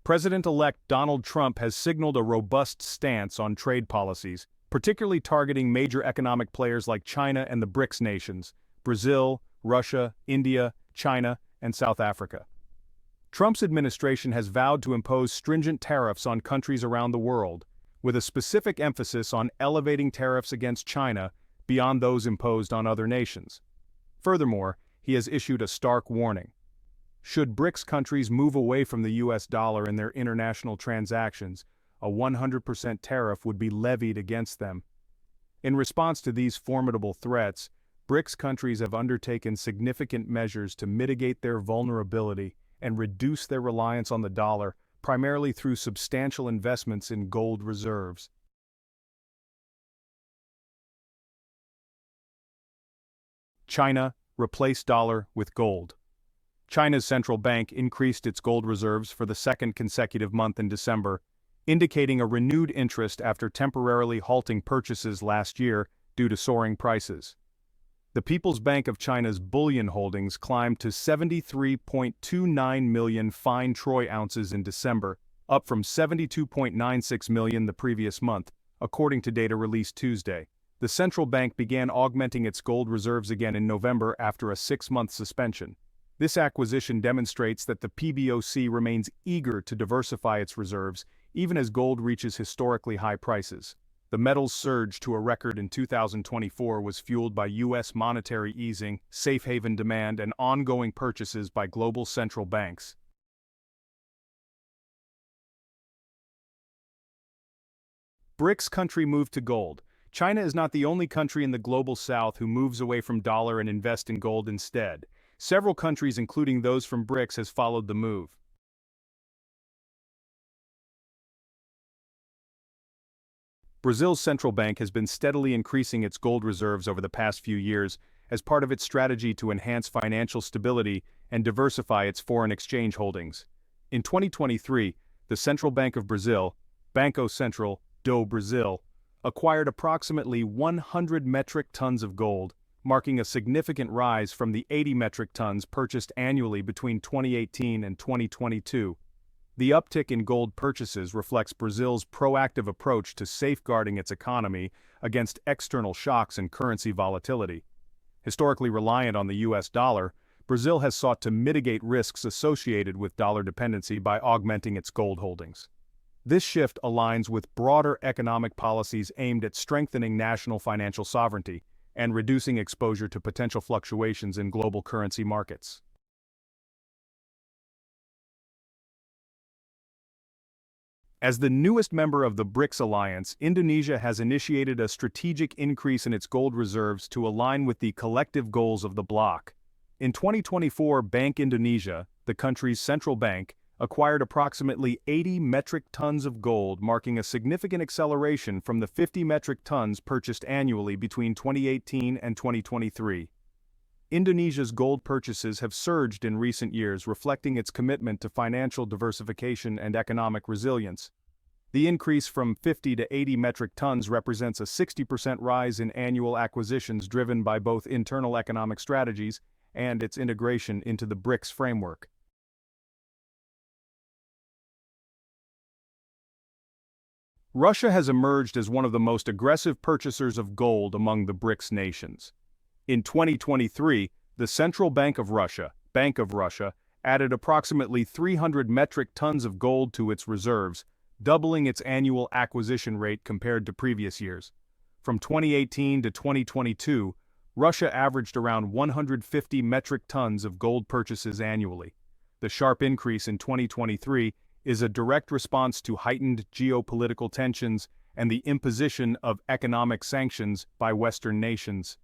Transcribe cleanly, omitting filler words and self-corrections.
President-elect Donald Trump has signaled a robust stance on trade policies, particularly targeting major economic players like China and the BRICS nations, Brazil, Russia, India, China, and South Africa. Trump's administration has vowed to impose stringent tariffs on countries around the world, with a specific emphasis on elevating tariffs against China beyond those imposed on other nations. Furthermore, he has issued a stark warning. Should BRICS countries move away from the US dollar in their international transactions, a 100% tariff would be levied against them. In response to these formidable threats, BRICS countries have undertaken significant measures to mitigate their vulnerability and reduce their reliance on the dollar, primarily through substantial investments in gold reserves. China replaced dollar with gold. China's central bank increased its gold reserves for the second consecutive month in December, indicating a renewed interest after temporarily halting purchases last year due to soaring prices. The People's Bank of China's bullion holdings climbed to 73.29 million fine troy ounces in December, up from 72.96 million the previous month, according to data released Tuesday. The central bank began augmenting its gold reserves again in November after a 6-month suspension. This acquisition demonstrates that the PBOC remains eager to diversify its reserves, even as gold reaches historically high prices. The metal's surge to a record in 2024 was fueled by U.S. monetary easing, safe haven demand, and ongoing purchases by global central banks. BRICS country move to gold. China is not the only country in the global south who moves away from dollar and invest in gold instead. Several countries, including those from BRICS, has followed the move. Brazil's central bank has been steadily increasing its gold reserves over the past few years as part of its strategy to enhance financial stability and diversify its foreign exchange holdings. In 2023, the Central Bank of Brazil, Banco Central do Brasil, acquired approximately 100 metric tons of gold, marking a significant rise from the 80 metric tons purchased annually between 2018 and 2022. The uptick in gold purchases reflects Brazil's proactive approach to safeguarding its economy against external shocks and currency volatility. Historically reliant on the US dollar, Brazil has sought to mitigate risks associated with dollar dependency by augmenting its gold holdings. This shift aligns with broader economic policies aimed at strengthening national financial sovereignty and reducing exposure to potential fluctuations in global currency markets. As the newest member of the BRICS alliance, Indonesia has initiated a strategic increase in its gold reserves to align with the collective goals of the bloc. In 2024, Bank Indonesia, the country's central bank, acquired approximately 80 metric tons of gold, marking a significant acceleration from the 50 metric tons purchased annually between 2018 and 2023. Indonesia's gold purchases have surged in recent years, reflecting its commitment to financial diversification and economic resilience. The increase from 50 to 80 metric tons represents a 60% rise in annual acquisitions driven by both internal economic strategies and its integration into the BRICS framework. Russia has emerged as one of the most aggressive purchasers of gold among the BRICS nations. In 2023, the Central Bank of Russia, added approximately 300 metric tons of gold to its reserves, doubling its annual acquisition rate compared to previous years. From 2018 to 2022, Russia averaged around 150 metric tons of gold purchases annually. The sharp increase in 2023 is a direct response to heightened geopolitical tensions and the imposition of economic sanctions by Western nations.